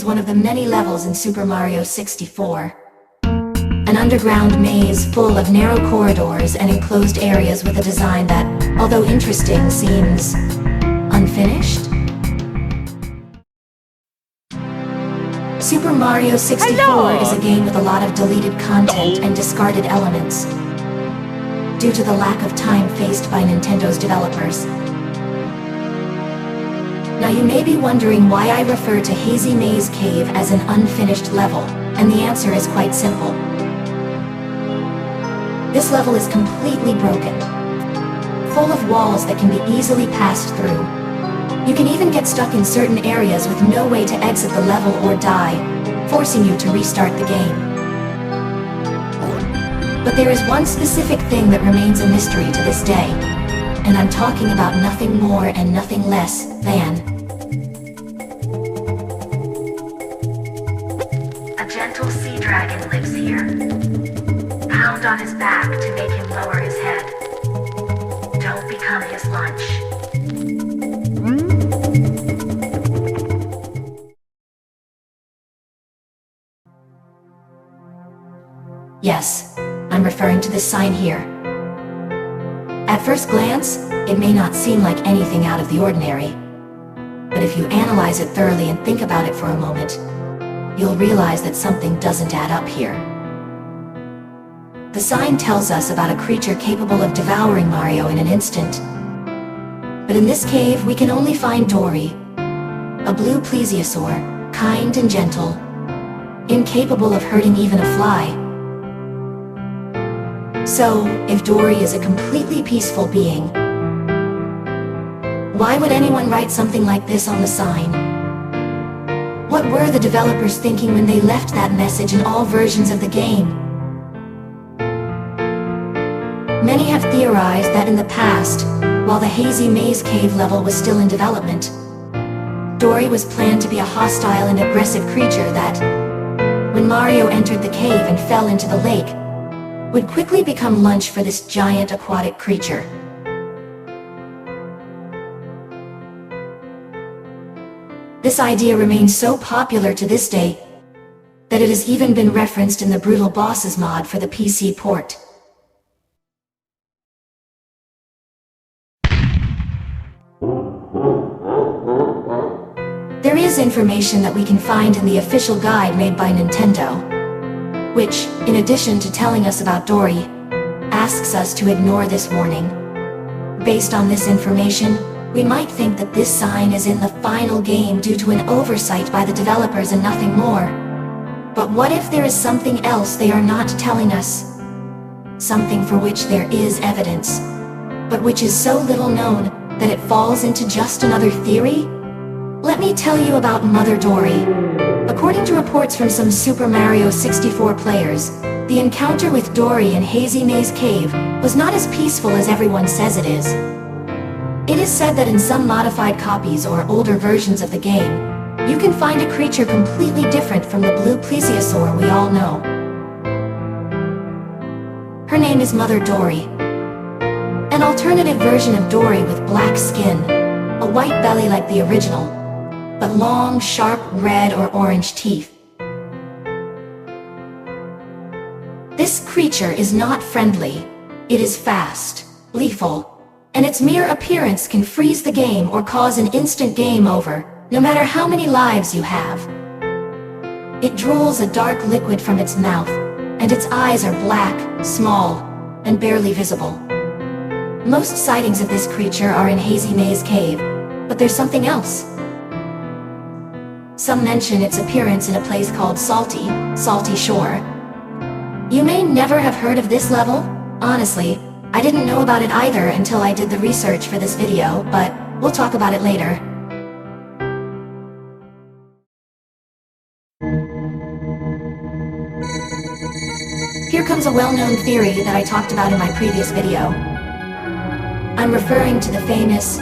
one of the many levels in Super Mario 64. An underground maze full of narrow corridors and enclosed areas with a design that, although interesting, seems unfinished. Super Mario 64 is a game with a lot of deleted content and discarded elements, due to the lack of time faced by Nintendo's developers. Now you may be wondering why I refer to Hazy Maze Cave as an unfinished level, and the answer is quite simple. This level is completely broken, full of walls that can be easily passed through. You can even get stuck in certain areas with no way to exit the level or die, forcing you to restart the game. But there is one specific thing that remains a mystery to this day, and I'm talking about nothing more and nothing less than a gentle sea dragon lives here. Pound on his back to make him lower his head. Don't become his lunch. Yes, I'm referring to this sign here. At first glance, it may not seem like anything out of the ordinary. But if you analyze it thoroughly and think about it for a moment, you'll realize that something doesn't add up here. The sign tells us about a creature capable of devouring Mario in an instant. But in this cave, we can only find Dorrie, a blue plesiosaur, kind and gentle, incapable of hurting even a fly. So, if Dorrie is a completely peaceful being, why would anyone write something like this on the sign? What were the developers thinking when they left that message in all versions of the game? Many have theorized that in the past, while the Hazy Maze Cave level was still in development, Dorrie was planned to be a hostile and aggressive creature that, when Mario entered the cave and fell into the lake, would quickly become lunch for this giant aquatic creature. This idea remains so popular to this day that it has even been referenced in the Brutal Bosses mod for the PC port. There is information that we can find in the official guide made by Nintendo, which, in addition to telling us about Dorrie, asks us to ignore this warning. Based on this information, we might think that this sign is in the final game due to an oversight by the developers and nothing more. But what if there is something else they are not telling us? Something for which there is evidence, but which is so little known that it falls into just another theory? Let me tell you about Mother Dorrie. According to reports from some Super Mario 64 players, the encounter with Dorrie in Hazy Maze Cave was not as peaceful as everyone says it is. It is said that in some modified copies or older versions of the game, you can find a creature completely different from the blue plesiosaur we all know. Her name is Mother Dorrie. An alternative version of Dorrie with black skin, a white belly like the original, but long, sharp red or orange teeth. This creature is not friendly. It is fast, lethal, and its mere appearance can freeze the game or cause an instant game over, no matter how many lives you have. It drools a dark liquid from its mouth, and its eyes are black, small, and barely visible. Most sightings of this creature are in Hazy Maze Cave, but there's something else. Some mention its appearance in a place called Salty Shore. You may never have heard of this level. Honestly, I didn't know about it either until I did the research for this video, but we'll talk about it later. Here comes a well-known theory that I talked about in my previous video. I'm referring to the famous,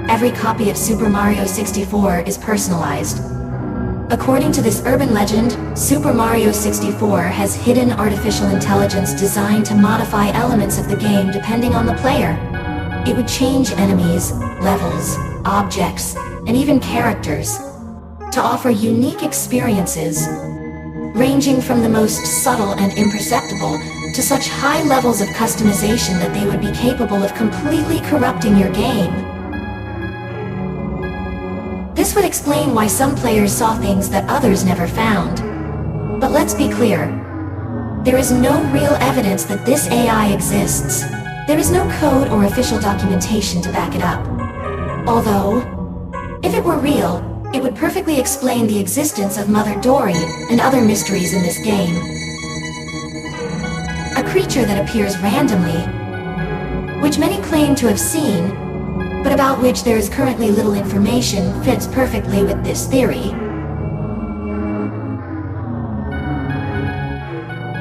every copy of Super Mario 64 is personalized. According to this urban legend, Super Mario 64 has hidden artificial intelligence designed to modify elements of the game depending on the player. It would change enemies, levels, objects, and even characters, to offer unique experiences, ranging from the most subtle and imperceptible to such high levels of customization that they would be capable of completely corrupting your game. This would explain why some players saw things that others never found. But let's be clear, there is no real evidence that this AI exists. There is no code or official documentation to back it up. Although, if it were real, it would perfectly explain the existence of Mother Dorrie and other mysteries in this game. A creature that appears randomly, which many claim to have seen, but about which there is currently little information, fits perfectly with this theory.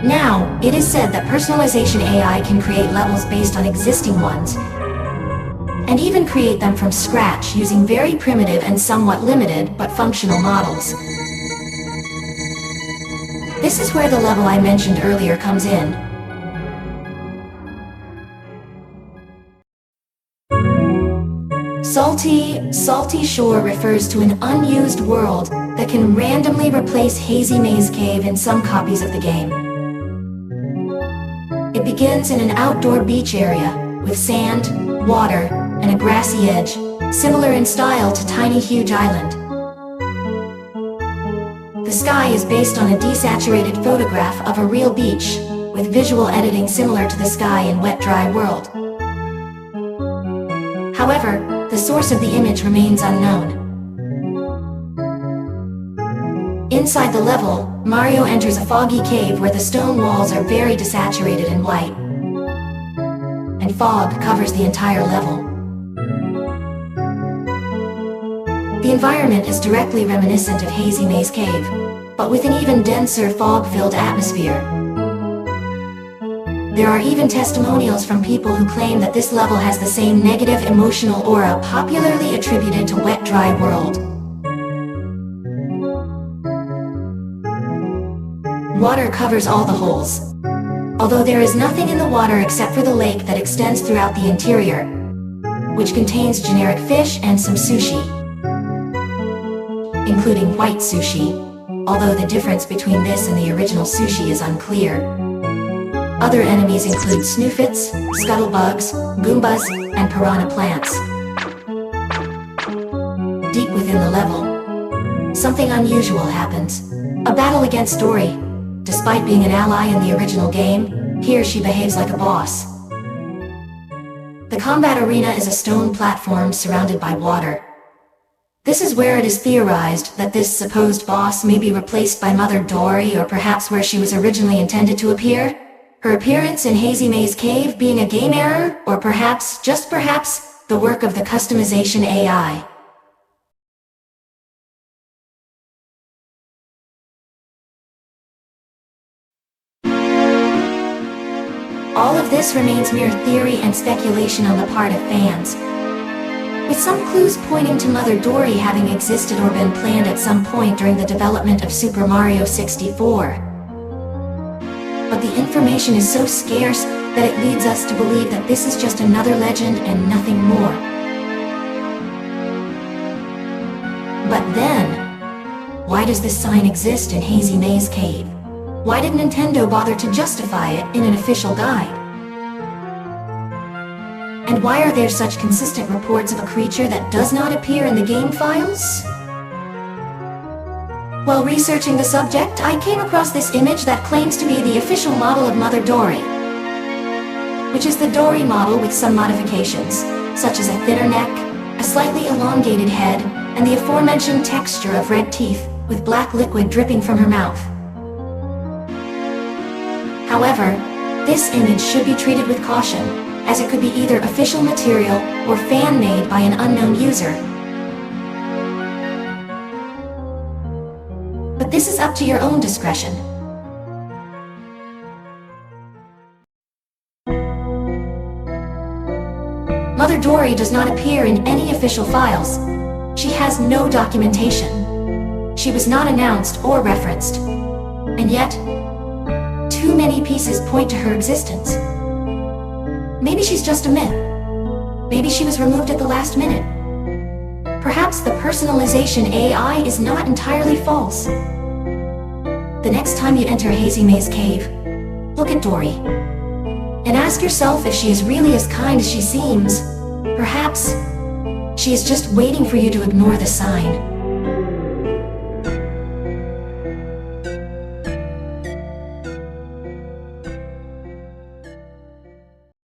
Now, it is said that Personalization AI can create levels based on existing ones, and even create them from scratch using very primitive and somewhat limited but functional models. This is where the level I mentioned earlier comes in. Salty Shore refers to an unused world that can randomly replace Hazy Maze Cave in some copies of the game. It begins in an outdoor beach area with sand, water, and a grassy edge, similar in style to Tiny Huge Island. The sky is based on a desaturated photograph of a real beach, with visual editing similar to the sky in Wet Dry World. However, the source of the image remains unknown. Inside the level, Mario enters a foggy cave where the stone walls are very desaturated and white, and fog covers the entire level. The environment is directly reminiscent of Hazy Maze Cave, but with an even denser fog-filled atmosphere. There are even testimonials from people who claim that this level has the same negative emotional aura popularly attributed to Wet Dry World. Water covers all the holes, although there is nothing in the water except for the lake that extends throughout the interior, which contains generic fish and some sushi, including white sushi, although the difference between this and the original sushi is unclear. Other enemies include snoofits, scuttlebugs, goombas, and piranha plants. Deep within the level, something unusual happens. A battle against Dorrie. Despite being an ally in the original game, here she behaves like a boss. The combat arena is a stone platform surrounded by water. This is where it is theorized that this supposed boss may be replaced by Mother Dorrie, or perhaps where she was originally intended to appear. Her appearance in Hazy Maze Cave being a game error, or perhaps, just perhaps, the work of the Personalization AI. All of this remains mere theory and speculation on the part of fans, with some clues pointing to Mother Dorrie having existed or been planned at some point during the development of Super Mario 64. But the information is so scarce that it leads us to believe that this is just another legend and nothing more. But then, why does this sign exist in Hazy Maze Cave? Why did Nintendo bother to justify it in an official guide? And why are there such consistent reports of a creature that does not appear in the game files? While researching the subject, I came across this image that claims to be the official model of Mother Dorrie, which is the Dorrie model with some modifications, such as a thinner neck, a slightly elongated head, and the aforementioned texture of red teeth with black liquid dripping from her mouth. However, this image should be treated with caution, as it could be either official material or fan-made by an unknown user. But this is up to your own discretion. Mother Dorrie does not appear in any official files. She has no documentation. She was not announced or referenced. And yet, too many pieces point to her existence. Maybe she's just a myth. Maybe she was removed at the last minute. Perhaps perhaps the personalization AI is not entirely false. The next time you enter Hazy Maze Cave, look at Dorrie. And ask yourself if she is really as kind as she seems. Perhaps she is just waiting for you to ignore the sign.